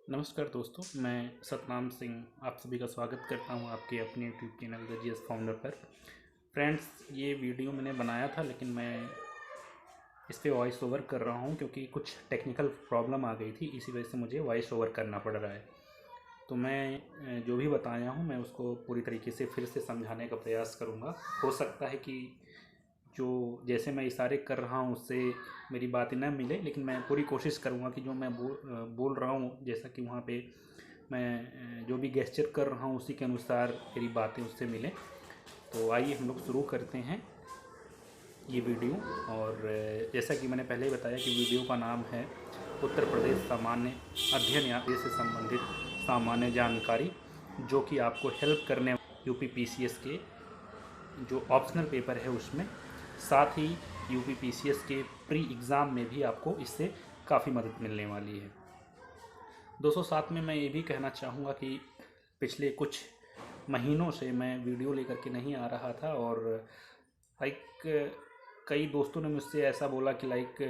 नमस्कार दोस्तों, मैं सतनाम सिंह आप सभी का स्वागत करता हूं आपके अपने YouTube channel the GS founder पर। फ्रेंड्स, ये वीडियो मैंने बनाया था लेकिन मैं इस पे वॉइस ओवर कर रहा हूं क्योंकि कुछ टेक्निकल प्रॉब्लम आ गई थी, इसी वजह से मुझे वॉइस ओवर करना पड़ रहा है। तो मैं जो भी बताया हूं मैं उसको पूरी तरीके से फिर से समझाने का प्रयास करूंगा। हो सकता है कि जो जैसे मैं इशारे कर रहा हूँ उससे मेरी बातें न मिले, लेकिन मैं पूरी कोशिश करूँगा कि जो मैं बोल रहा हूँ, जैसा कि वहाँ पे मैं जो भी गेस्चर कर रहा हूँ उसी के अनुसार मेरी बातें उससे मिलें। तो आइए हम लोग शुरू करते हैं ये वीडियो। और जैसा कि मैंने पहले ही बताया कि वीडियो का नाम है उत्तर प्रदेश सामान्य अध्ययन या से संबंधित सामान्य जानकारी, जो कि आपको हेल्प करने यूपी पीसीएस के जो ऑप्शनल पेपर है उसमें, साथ ही यूपी पीसीएस के प्री एग्ज़ाम में भी आपको इससे काफ़ी मदद मिलने वाली है। दोस्तों, साथ में मैं ये भी कहना चाहूँगा कि पिछले कुछ महीनों से मैं वीडियो लेकर के नहीं आ रहा था और लाइक कई दोस्तों ने मुझसे ऐसा बोला कि लाइक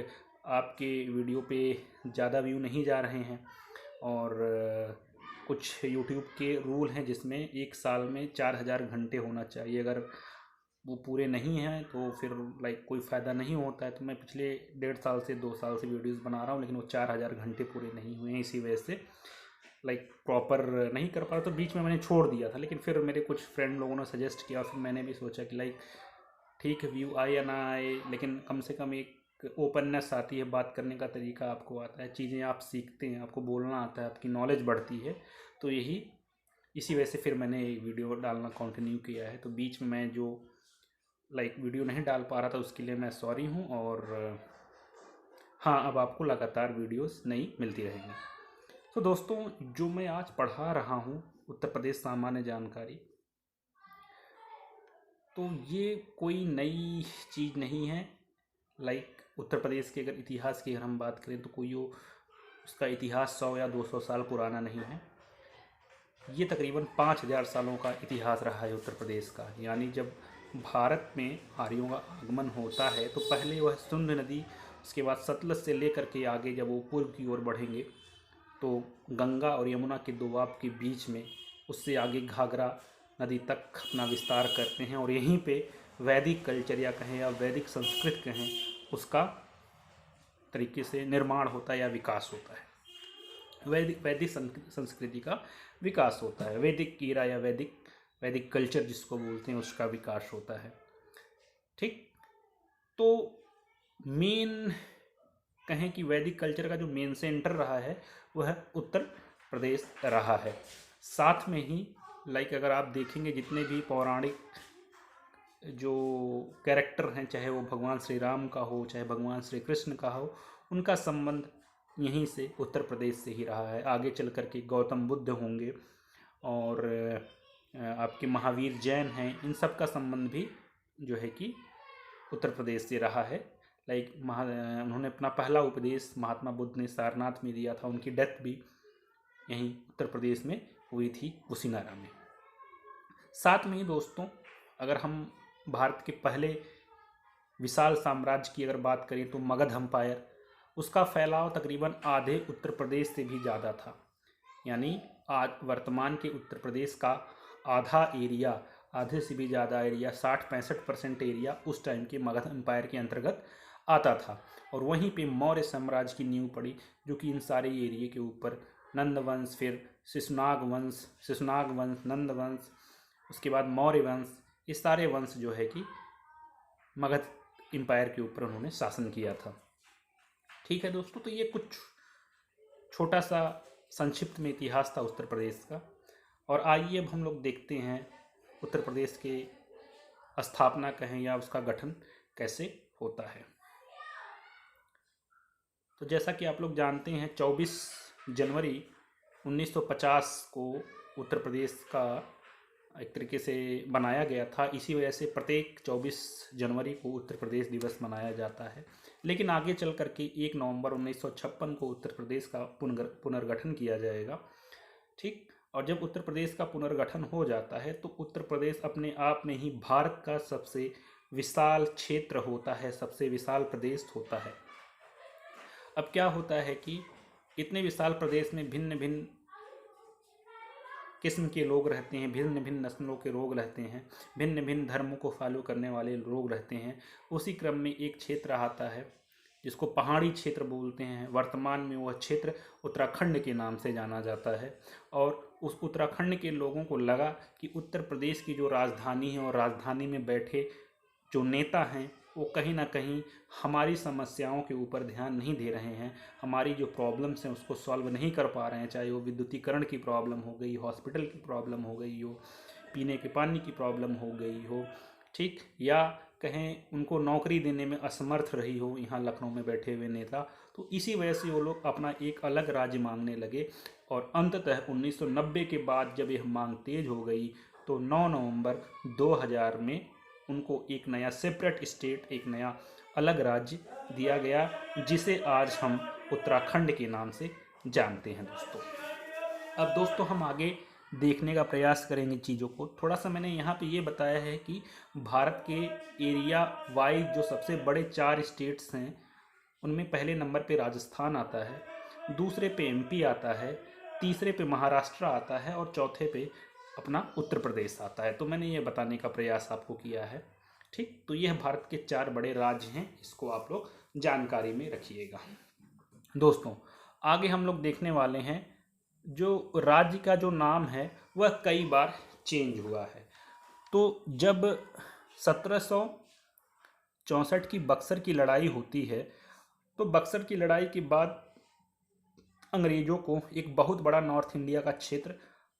आपके वीडियो पे ज़्यादा व्यू नहीं जा रहे हैं और कुछ यूट्यूब के रूल हैं जिसमें एक साल में 4000 घंटे होना चाहिए। अगर वो पूरे नहीं हैं तो फिर लाइक कोई फ़ायदा नहीं होता है। तो मैं पिछले 1.5 साल से 2 साल से वीडियोस बना रहा हूँ लेकिन वो 4000 घंटे पूरे नहीं हुए हैं, इसी वजह से लाइक प्रॉपर नहीं कर पा रहा। तो बीच में मैंने छोड़ दिया था, लेकिन फिर मेरे कुछ फ्रेंड लोगों ने सजेस्ट किया, फिर मैंने भी सोचा कि लाइक ठीक है, व्यू आए या ना आए लेकिन कम से कम एक ओपननेस आती है, बात करने का तरीका आपको आता है, चीज़ें आप सीखते हैं, आपको बोलना आता है, आपकी नॉलेज बढ़ती है। तो इसी वजह से फिर मैंने वीडियो डालना कंटिन्यू किया है। तो बीच में मैं जो लाइक वीडियो नहीं डाल पा रहा था उसके लिए मैं सॉरी हूँ। और हाँ, अब आपको लगातार वीडियोस नई मिलती रहेंगी। तो दोस्तों, जो मैं आज पढ़ा रहा हूँ उत्तर प्रदेश सामान्य जानकारी, तो ये कोई नई चीज़ नहीं है। लाइक उत्तर प्रदेश के अगर इतिहास की अगर हम बात करें तो कोई उसका इतिहास 100 या 200 साल पुराना नहीं है। ये तकरीबन 5000 सालों का इतिहास रहा है उत्तर प्रदेश का। यानी जब भारत में आर्यों का आगमन होता है तो पहले वह सिंधु नदी, उसके बाद सतलज से लेकर के आगे जब वो पूर्व की ओर बढ़ेंगे तो गंगा और यमुना के दोआब के बीच में उससे आगे घाघरा नदी तक अपना विस्तार करते हैं। और यहीं पे वैदिक कल्चर या कहें या वैदिक संस्कृत कहें, उसका तरीके से निर्माण होता है या विकास होता है। वैदिक वैदिक संस्कृति का विकास होता है, वैदिक कीरा या वैदिक कल्चर जिसको बोलते हैं उसका विकास होता है। ठीक, तो मेन कहें कि वैदिक कल्चर का जो मेन सेंटर रहा है वह उत्तर प्रदेश रहा है। साथ में ही लाइक अगर आप देखेंगे जितने भी पौराणिक जो कैरेक्टर हैं, चाहे वो भगवान श्री राम का हो चाहे भगवान श्री कृष्ण का हो, उनका संबंध यहीं से उत्तर प्रदेश से ही रहा है। आगे चल कर के गौतम बुद्ध होंगे और आपके महावीर जैन हैं, इन सब का संबंध भी जो है कि उत्तर प्रदेश से रहा है। लाइक उन्होंने अपना पहला उपदेश महात्मा बुद्ध ने सारनाथ में दिया था, उनकी डेथ भी यहीं उत्तर प्रदेश में हुई थी, कुशीनगर में। साथ में ही दोस्तों, अगर हम भारत के पहले विशाल साम्राज्य की अगर बात करें तो मगध अम्पायर, उसका फैलाव तकरीबन आधे उत्तर प्रदेश से भी ज़्यादा था। यानी आज वर्तमान के उत्तर प्रदेश का आधा एरिया, आधे से भी ज़्यादा एरिया, 60-65% एरिया उस टाइम के मगध एम्पायर के अंतर्गत आता था। और वहीं पे मौर्य साम्राज्य की नींव पड़ी, जो कि इन सारे एरिए के ऊपर नंद वंश, फिर शिशुनाग वंश, नंद वंश, उसके बाद मौर्य वंश, ये सारे वंश जो है कि मगध एम्पायर के ऊपर उन्होंने शासन किया था। ठीक है दोस्तों, तो ये कुछ छोटा सा संक्षिप्त में इतिहास था उत्तर प्रदेश का। और आइए अब हम लोग देखते हैं उत्तर प्रदेश के स्थापना कहें या उसका गठन कैसे होता है। तो जैसा कि आप लोग जानते हैं, 24 जनवरी 1950 को उत्तर प्रदेश का एक तरीके से बनाया गया था। इसी वजह से प्रत्येक 24 जनवरी को उत्तर प्रदेश दिवस मनाया जाता है। लेकिन आगे चल करके 1 नवंबर 1956 को उत्तर प्रदेश का पुनर्गठन किया जाएगा। ठीक, और जब उत्तर प्रदेश का पुनर्गठन हो जाता है तो उत्तर प्रदेश अपने आप में ही भारत का सबसे विशाल क्षेत्र होता है, सबसे विशाल प्रदेश होता है। अब क्या होता है कि इतने विशाल प्रदेश में भिन्न भिन्न किस्म के लोग रहते हैं, भिन्न भिन्न नस्लों के लोग रहते हैं, भिन्न भिन्न धर्मों को फॉलो करने वाले लोग रहते हैं। उसी क्रम में एक क्षेत्र आता है जिसको पहाड़ी क्षेत्र बोलते हैं। वर्तमान में वह क्षेत्र उत्तराखंड के नाम से जाना जाता है। और उस उत्तराखंड के लोगों को लगा कि उत्तर प्रदेश की जो राजधानी है और राजधानी में बैठे जो नेता हैं वो कहीं ना कहीं हमारी समस्याओं के ऊपर ध्यान नहीं दे रहे हैं, हमारी जो प्रॉब्लम्स हैं उसको सॉल्व नहीं कर पा रहे हैं। चाहे वो विद्युतीकरण की प्रॉब्लम हो गई, हॉस्पिटल की प्रॉब्लम हो गई हो, पीने के पानी की प्रॉब्लम हो गई हो, ठीक, या कहें उनको नौकरी देने में असमर्थ रही हो यहाँ लखनऊ में बैठे हुए नेता। तो इसी वजह से वो लोग अपना एक अलग राज्य मांगने लगे। और अंततः 1990 के बाद जब यह मांग तेज हो गई तो 9 नवंबर 2000 में उनको एक नया सेपरेट स्टेट, एक नया अलग राज्य दिया गया, जिसे आज हम उत्तराखंड के नाम से जानते हैं दोस्तों। अब दोस्तों हम आगे देखने का प्रयास करेंगे चीज़ों को। थोड़ा सा मैंने यहाँ पे ये बताया है कि भारत के एरिया वाइज जो सबसे बड़े 4 स्टेट्स हैं उनमें पहले नंबर पे राजस्थान आता है, दूसरे पे एमपी आता है, तीसरे पे महाराष्ट्र आता है और चौथे पे अपना उत्तर प्रदेश आता है। तो मैंने ये बताने का प्रयास आपको किया है, ठीक। तो यह भारत के 4 बड़े राज्य हैं, इसको आप लोग जानकारी में रखिएगा। दोस्तों आगे हम लोग देखने वाले हैं जो राज्य का जो नाम है वह कई बार चेंज हुआ है। तो जब 1764 की बक्सर की लड़ाई होती है तो बक्सर की लड़ाई के बाद अंग्रेज़ों को एक बहुत बड़ा नॉर्थ इंडिया का क्षेत्र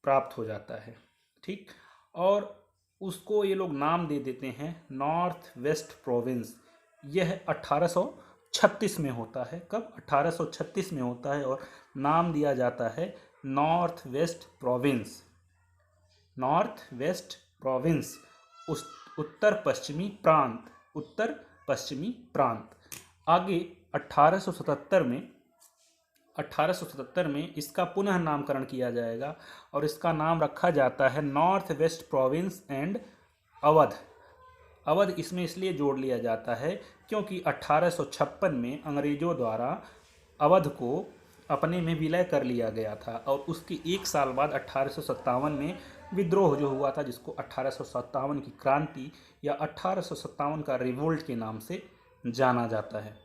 प्राप्त हो जाता है, ठीक। और उसको ये लोग नाम दे देते हैं नॉर्थ वेस्ट प्रोविंस। यह 1836 में होता है। कब? 1836 में होता है और नाम दिया जाता है north west province. North west province उस उत्तर पश्चिमी प्रांत, उत्तर पश्चिमी प्रांत। आगे 1877 में इसका पुनः नामकरण किया जाएगा और इसका नाम रखा जाता है north west province and Awadh. Awadh इसमें इसलिए जोड़ लिया जाता है क्योंकि 1856 में अंग्रेज़ों द्वारा अवध को अपने में विलय कर लिया गया था और उसके एक साल बाद 1857 में विद्रोह जो हुआ था, जिसको 1857 की क्रांति या 1857 का रिवोल्ट के नाम से जाना जाता है।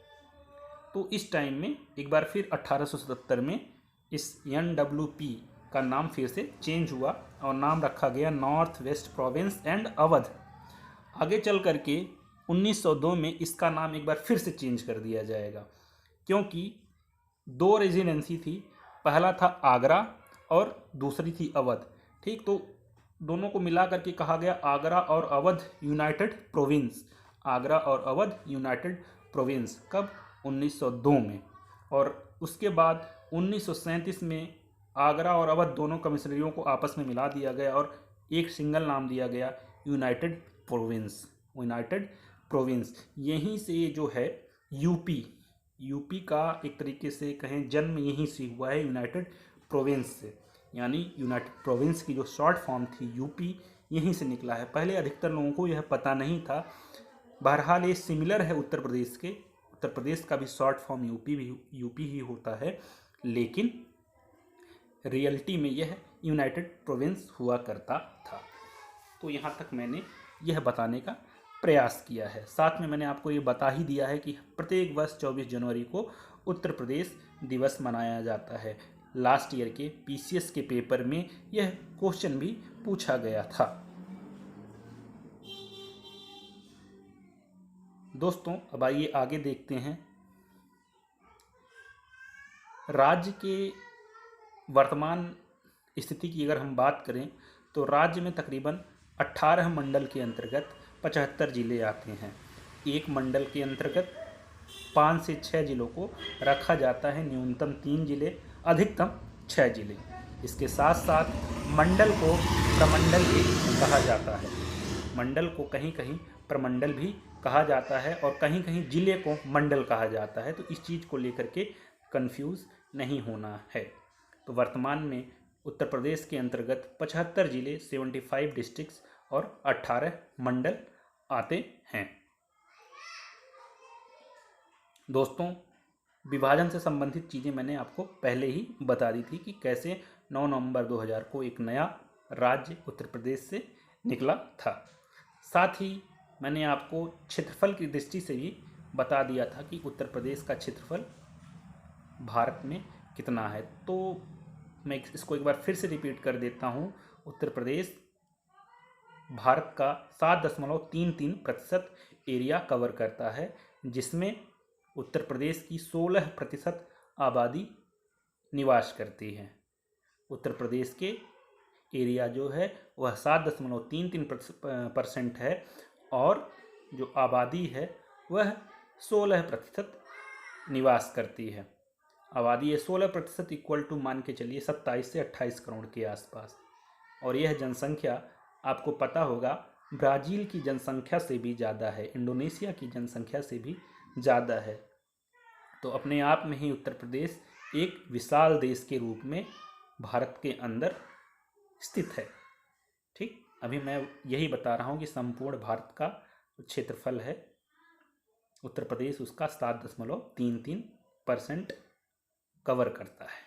तो इस टाइम में एक बार फिर 1877 में इस NWP का नाम फिर से चेंज हुआ और नाम रखा गया north west province and Awadh. आगे चल करके 1902 में इसका नाम एक बार फिर से चेंज कर दिया जाएगा क्योंकि 2 रेजिडेंसी थी, पहला था आगरा और दूसरी थी अवध, ठीक। तो दोनों को मिला करके कहा गया आगरा और अवध यूनाइटेड प्रोविंस। आगरा और अवध यूनाइटेड प्रोविंस कब? 1902 में। और उसके बाद 1937 में आगरा और अवध दोनों कमिश्नरियों को आपस में मिला दिया गया और एक सिंगल नाम दिया गया यूनाइटेड प्रोविंस। यूनाइटेड प्रोविंस यहीं से जो है यूपी का एक तरीके से कहें जन्म यहीं से हुआ है, यूनाइटेड प्रोविंस से। यानी यूनाइटेड प्रोविंस की जो शॉर्ट फॉर्म थी यूपी यहीं से निकला है। पहले अधिकतर लोगों को यह पता नहीं था। बहरहाल ये सिमिलर है उत्तर प्रदेश के। उत्तर प्रदेश का भी शॉर्ट फॉर्म यूपी ही होता है, लेकिन रियलिटी में यह यूनाइटेड प्रोविंस हुआ करता था। तो यहाँ तक मैंने यह बताने का प्रयास किया है। साथ में मैंने आपको ये बता ही दिया है कि प्रत्येक वर्ष 24 जनवरी को उत्तर प्रदेश दिवस मनाया जाता है। लास्ट ईयर के PCS के पेपर में यह क्वेश्चन भी पूछा गया था। दोस्तों अब आइए आगे देखते हैं। राज्य के वर्तमान स्थिति की अगर हम बात करें तो राज्य में तकरीबन 18 मंडल के अंतर्गत 75 जिले आते हैं। एक मंडल के अंतर्गत 5 से 6 जिलों को रखा जाता है, न्यूनतम 3 जिले, अधिकतम 6 जिले। इसके साथ साथ मंडल को प्रमंडल भी कहा जाता है। मंडल को कहीं कहीं प्रमंडल भी कहा जाता है और कहीं कहीं जिले को मंडल कहा जाता है। तो इस चीज़ को लेकर के कंफ्यूज नहीं होना है। तो वर्तमान में उत्तर प्रदेश के अंतर्गत 75 जिले, 75 डिस्ट्रिक्ट्स और 18 मंडल आते हैं। दोस्तों विभाजन से संबंधित चीज़ें मैंने आपको पहले ही बता दी थी कि कैसे 9 नवंबर 2000 को एक नया राज्य उत्तर प्रदेश से निकला था। साथ ही मैंने आपको क्षेत्रफल की दृष्टि से भी बता दिया था कि उत्तर प्रदेश का क्षेत्रफल भारत में कितना है। तो मैं इसको एक बार फिर से रिपीट कर देता हूँ। उत्तर प्रदेश भारत का 7.33% एरिया कवर करता है, जिसमें उत्तर प्रदेश की 16% आबादी निवास करती है। उत्तर प्रदेश के एरिया जो है वह 7.33% है और जो आबादी है वह 16% निवास करती है। आबादी है 16% इक्वल टू मान के चलिए 27 से 28 करोड़ के आसपास। और यह जनसंख्या आपको पता होगा ब्राज़ील की जनसंख्या से भी ज़्यादा है, इंडोनेशिया की जनसंख्या से भी ज़्यादा है। तो अपने आप में ही उत्तर प्रदेश एक विशाल देश के रूप में भारत के अंदर स्थित है। ठीक, अभी मैं यही बता रहा हूँ कि संपूर्ण भारत का क्षेत्रफल है उत्तर प्रदेश उसका 7.33% कवर करता है।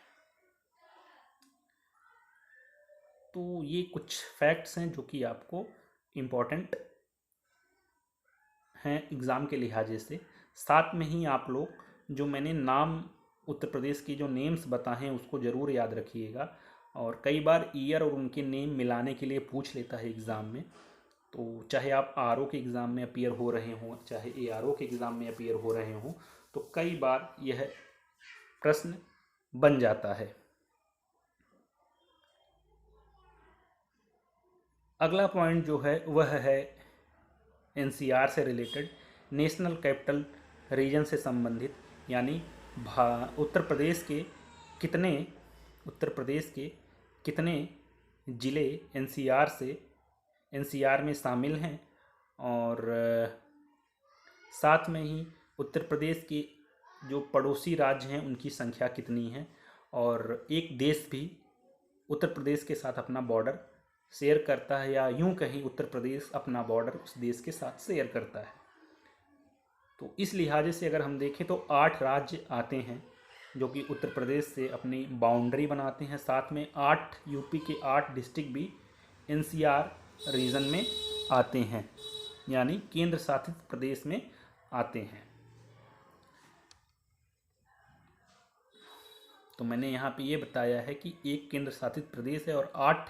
तो ये कुछ फैक्ट्स हैं जो कि आपको इम्पोर्टेंट हैं एग्ज़ाम के लिहाजे से। साथ में ही आप लोग जो मैंने नाम उत्तर प्रदेश के जो नेम्स बताए हैं उसको ज़रूर याद रखिएगा। और कई बार ईयर और उनके नेम मिलाने के लिए पूछ लेता है एग्ज़ाम में। तो चाहे आप आर के एग्ज़ाम में अपीयर हो रहे हों, चाहे ARO के एग्ज़ाम में अपीयर हो रहे हों, तो कई बार यह प्रश्न बन जाता है। अगला पॉइंट जो है वह है NCR से रिलेटेड, नेशनल कैपिटल रीजन से संबंधित, यानी उत्तर प्रदेश के कितने ज़िले NCR में शामिल हैं। और साथ में ही उत्तर प्रदेश के जो पड़ोसी राज्य हैं उनकी संख्या कितनी है। और एक देश भी उत्तर प्रदेश के साथ अपना बॉर्डर शेयर करता है, या यूं कहीं उत्तर प्रदेश अपना बॉर्डर उस देश के साथ शेयर करता है। तो इस लिहाजे से अगर हम देखें तो 8 राज्य आते हैं जो कि उत्तर प्रदेश से अपनी बाउंड्री बनाते हैं। साथ में 8 यूपी के 8 डिस्ट्रिक्ट भी NCR रीजन में आते हैं, यानी केंद्र शासित प्रदेश में आते हैं। तो मैंने यहाँ पे ये बताया है कि एक केंद्र शासित प्रदेश है और 8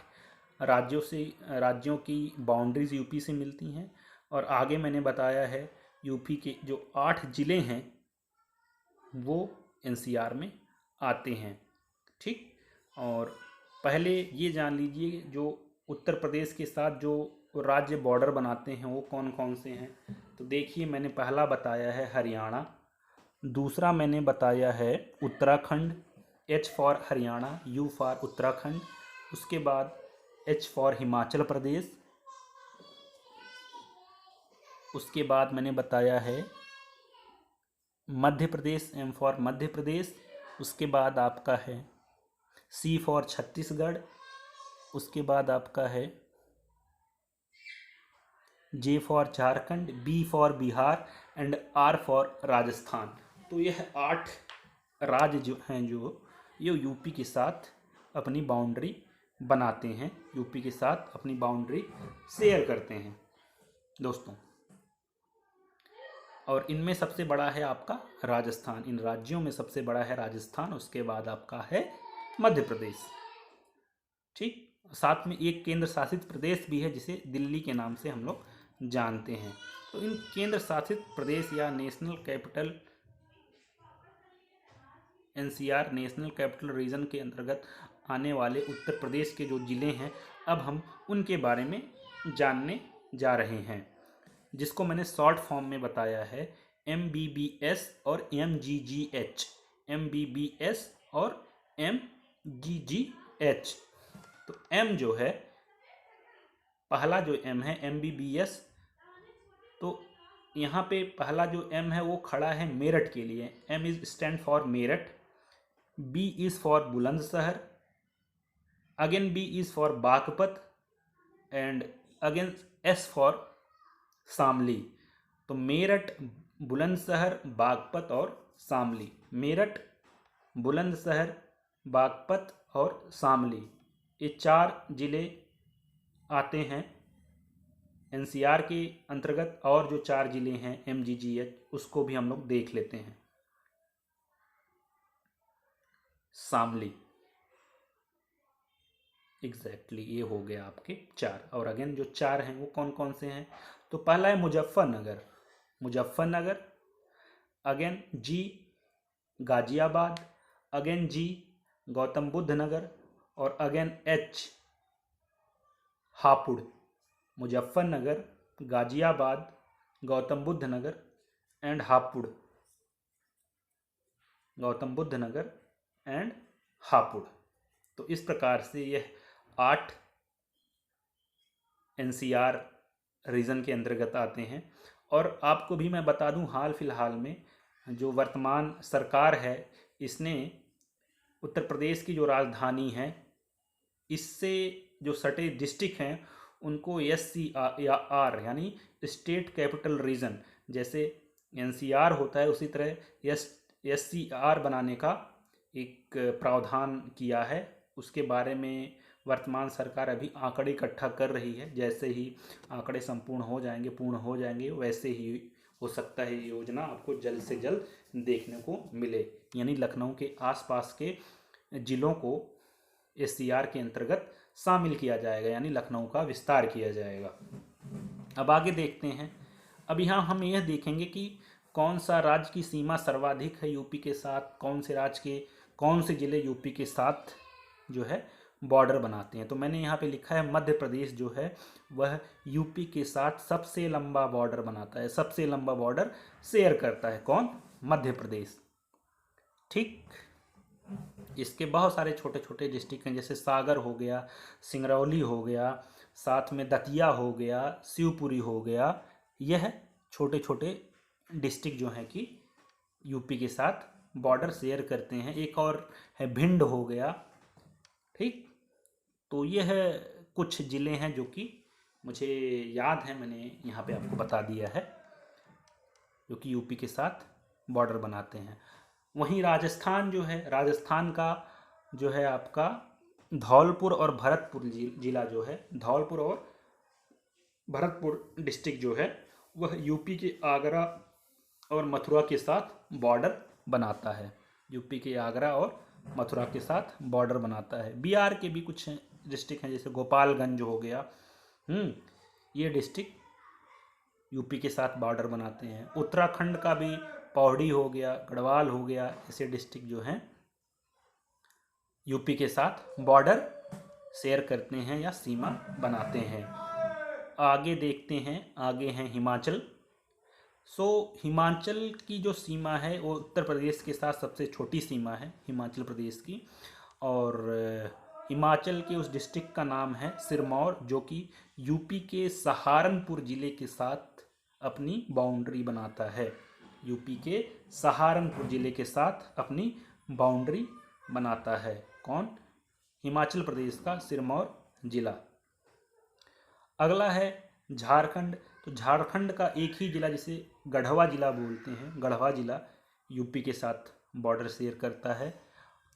राज्यों की बाउंड्रीज यूपी से मिलती हैं। और आगे मैंने बताया है यूपी के जो 8 ज़िले हैं वो NCR में आते हैं। ठीक, और पहले ये जान लीजिए जो उत्तर प्रदेश के साथ जो राज्य बॉर्डर बनाते हैं वो कौन कौन से हैं। तो देखिए, मैंने पहला बताया है हरियाणा, दूसरा मैंने बताया है Uttarakhand, H for Haryana, U for Uttarakhand. उसके बाद H फॉर हिमाचल प्रदेश। उसके बाद मैंने बताया है मध्य प्रदेश, M फॉर मध्य प्रदेश। उसके बाद आपका है C फॉर छत्तीसगढ़। उसके बाद आपका है J for Jharkhand, B for Bihar and R for Rajasthan. तो यह 8 राज्य जो हैं जो ये यूपी के साथ अपनी बाउंड्री बनाते हैं, यूपी के साथ अपनी बाउंड्री शेयर करते हैं दोस्तों। और इनमें सबसे बड़ा है आपका राजस्थान, इन राज्यों में सबसे बड़ा है राजस्थान। उसके बाद आपका है मध्य प्रदेश। ठीक, साथ में एक केंद्र शासित प्रदेश भी है जिसे दिल्ली के नाम से हम लोग जानते हैं। तो इन केंद्र शासित प्रदेश या national capital NCR national capital region के अंतर्गत आने वाले उत्तर प्रदेश के जो ज़िले हैं, अब हम उनके बारे में जानने जा रहे हैं, जिसको मैंने शॉर्ट फॉर्म में बताया है MBBS और MGGH। MBBS और MGGH। तो M जो है, पहला जो M है MBBS, तो यहाँ पे पहला जो M है वो खड़ा है मेरठ के लिए। M is stand for Meerut. B is for Bulandshahr. Again B is for Baghpat and again S for Shamli. तो मेरठ, बुलंदशहर, बागपत और शामली मेरठ, बुलंदशहर, बागपत और शामली, ये 4 जिले आते हैं एनसीआर के अंतर्गत। और जो 4 जिले हैं एमजीजीएच, उसको भी हम लोग देख लेते हैं। शामली, एग्जैक्टली ये हो गया आपके 4। और अगेन जो 4 हैं वो कौन कौन से हैं? तो पहला है मुजफ्फरनगर, मुजफ्फरनगर, अगेन जी गाजियाबाद, अगेन जी गौतम बुद्ध नगर, और again H Hapur. Muzaffarnagar, Ghaziabad, Gautam Buddha Nagar and Hapur, Gautam Buddha Nagar and Hapur. तो इस प्रकार से यह 8 एनसीआर रीजन के अंतर्गत आते हैं। और आपको भी मैं बता दूं, हाल फिलहाल में जो वर्तमान सरकार है, इसने उत्तर प्रदेश की जो राजधानी है, इससे जो सटे डिस्ट्रिक्ट हैं उनको SCR यानी स्टेट कैपिटल रीजन, जैसे NCR होता है उसी तरह SCR बनाने का एक प्रावधान किया है। उसके बारे में वर्तमान सरकार अभी आंकड़े इकट्ठा कर रही है। जैसे ही आंकड़े संपूर्ण हो जाएंगे, पूर्ण हो जाएंगे, वैसे ही हो सकता है ये योजना आपको जल्द से जल्द देखने को मिले। यानी लखनऊ के आसपास के जिलों को SCR के अंतर्गत शामिल किया जाएगा, यानी लखनऊ का विस्तार किया जाएगा। अब आगे देखते हैं। अब यहाँ हम यह देखेंगे कि कौन सा राज्य की सीमा सर्वाधिक है यूपी के साथ, कौन से राज्य के कौन से जिले यूपी के साथ जो है बॉर्डर बनाते हैं। तो मैंने यहाँ पे लिखा है मध्य प्रदेश जो है वह यूपी के साथ सबसे लंबा बॉर्डर बनाता है, सबसे लंबा बॉर्डर शेयर करता है। कौन? मध्य प्रदेश। ठीक, इसके बहुत सारे छोटे छोटे डिस्ट्रिक्ट हैं, जैसे सागर हो गया, सिंगरौली हो गया, साथ में दतिया हो गया, शिवपुरी हो गया। यह छोटे छोटे डिस्ट्रिक्ट जो हैं कि यूपी के साथ बॉर्डर शेयर करते हैं। एक और है भिंड हो गया। ठीक, तो यह कुछ ज़िले हैं जो कि मुझे याद है, मैंने यहाँ पे आपको बता दिया है, जो कि यूपी के साथ बॉर्डर बनाते हैं। वहीं राजस्थान जो है, राजस्थान का जो है आपका धौलपुर और भरतपुर जिला जो है, धौलपुर और भरतपुर डिस्ट्रिक्ट जो है वह यूपी के आगरा और मथुरा के साथ बॉर्डर बनाता है। यूपी के आगरा और मथुरा के साथ बॉर्डर बनाता है। बिहार के भी कुछ डिस्ट्रिक्ट हैं, जैसे गोपालगंज हो गया, ये डिस्ट्रिक्ट यूपी के साथ बॉर्डर बनाते हैं। उत्तराखंड का भी पौड़ी हो गया, गढ़वाल हो गया, ऐसे डिस्ट्रिक्ट जो हैं यूपी के साथ बॉर्डर शेयर करते हैं या सीमा बनाते हैं। आगे देखते हैं, आगे हैं हिमाचल। हिमाचल की जो सीमा है वो उत्तर प्रदेश के साथ सबसे छोटी सीमा है हिमाचल प्रदेश की। और हिमाचल के उस डिस्ट्रिक्ट का नाम है सिरमौर, जो कि यूपी के सहारनपुर ज़िले के साथ अपनी बाउंड्री बनाता है। यूपी के सहारनपुर ज़िले के साथ अपनी बाउंड्री बनाता है। कौन? हिमाचल प्रदेश का सिरमौर ज़िला। अगला है झारखंड। तो झारखंड का एक ही ज़िला, जिसे गढ़वा ज़िला बोलते हैं, गढ़वा ज़िला यूपी के साथ बॉर्डर शेयर करता है।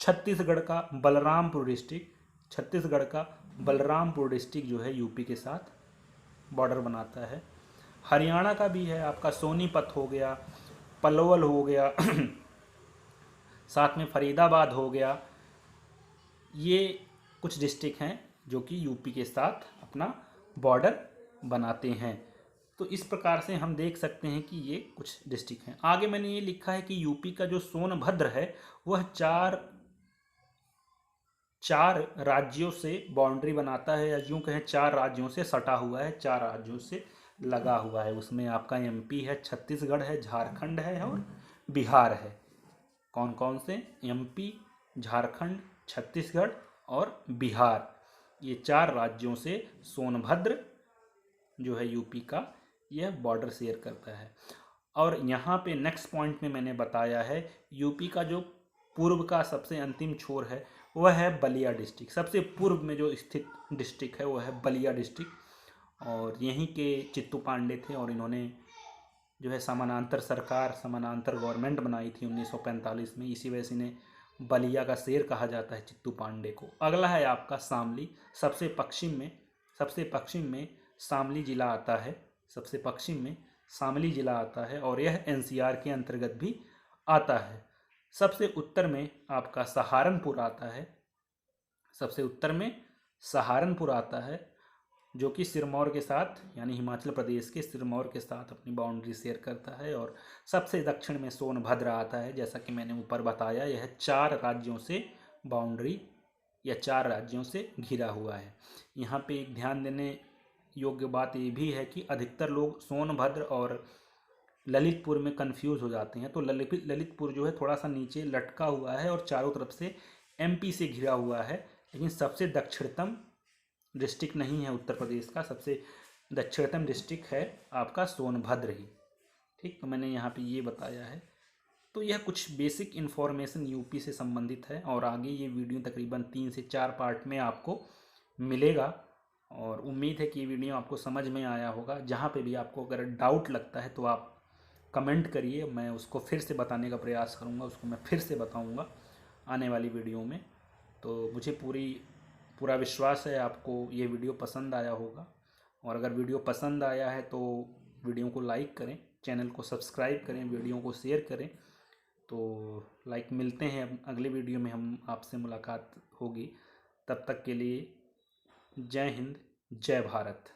छत्तीसगढ़ का बलरामपुर डिस्ट्रिक्ट, छत्तीसगढ़ का बलरामपुर डिस्ट्रिक्ट जो है यूपी के साथ बॉर्डर बनाता है। हरियाणा का भी है आपका सोनीपत हो गया, पलवल हो गया, साथ में फरीदाबाद हो गया। ये कुछ डिस्ट्रिक्ट हैं जो कि यूपी के साथ अपना बॉर्डर बनाते हैं। तो इस प्रकार से हम देख सकते हैं कि ये कुछ डिस्ट्रिक्ट हैं। आगे मैंने ये लिखा है कि यूपी का जो सोनभद्र है वह चार राज्यों से बाउंड्री बनाता है, या यूँ कहें 4 राज्यों से सटा हुआ है, 4 राज्यों से लगा हुआ है। उसमें आपका MP है, छत्तीसगढ़ है, झारखंड है और बिहार है। कौन कौन से? MP, झारखंड, छत्तीसगढ़ और बिहार। ये 4 राज्यों से सोनभद्र जो है यूपी का, यह बॉर्डर शेयर करता है। और यहाँ पे नेक्स्ट पॉइंट में मैंने बताया है यूपी का जो पूर्व का सबसे अंतिम छोर है वह है बलिया डिस्ट्रिक्ट। सबसे पूर्व में जो स्थित डिस्ट्रिक्ट है वह है बलिया डिस्ट्रिक्ट। और यहीं के चित्तू पांडे थे और इन्होंने जो है समानांतर सरकार, समानांतर गवर्नमेंट बनाई थी 1945 में। इसी वजह से इन्हें बलिया का शेर कहा जाता है चित्तू पांडे को। अगला है आपका शामली। सबसे पश्चिम में शामली जिला आता है, सबसे पश्चिम में शामली जिला आता है और यह एनसीआर के अंतर्गत भी आता है। सबसे उत्तर में आपका सहारनपुर आता है, सबसे उत्तर में सहारनपुर आता है, जो कि सिरमौर के साथ यानी हिमाचल प्रदेश के सिरमौर के साथ अपनी बाउंड्री शेयर करता है। और सबसे दक्षिण में सोनभद्र आता है। जैसा कि मैंने ऊपर बताया, यह 4 राज्यों से बाउंड्री या 4 राज्यों से घिरा हुआ है। यहाँ पे एक ध्यान देने योग्य बात ये भी है कि अधिकतर लोग सोनभद्र और ललितपुर में कंफ्यूज हो जाते हैं। तो ललितपुर जो है थोड़ा सा नीचे लटका हुआ है और चारों तरफ से एमपी से घिरा हुआ है, लेकिन सबसे दक्षिणतम डिस्ट्रिक्ट नहीं है उत्तर प्रदेश का, सबसे दक्षिणतम डिस्ट्रिक्ट है आपका सोनभद्र ही। ठीक, तो मैंने यहाँ पे ये बताया है। तो यह कुछ बेसिक इन्फॉर्मेशन यूपी से संबंधित है और आगे ये वीडियो तकरीबन 3 से 4 पार्ट में आपको मिलेगा और उम्मीद है कि ये वीडियो आपको समझ में आया होगा। जहाँ पे भी आपको अगर डाउट लगता है तो आप कमेंट करिए, मैं उसको फिर से बताने का प्रयास करूँगा, उसको मैं फिर से बताऊँगा आने वाली वीडियो में। तो मुझे पूरा विश्वास है आपको ये वीडियो पसंद आया होगा और अगर वीडियो पसंद आया है तो वीडियो को लाइक करें, चैनल को सब्सक्राइब करें, वीडियो को शेयर करें। तो मिलते हैं अगले वीडियो में, हम आपसे मुलाकात होगी। तब तक के लिए जय हिंद, जय भारत।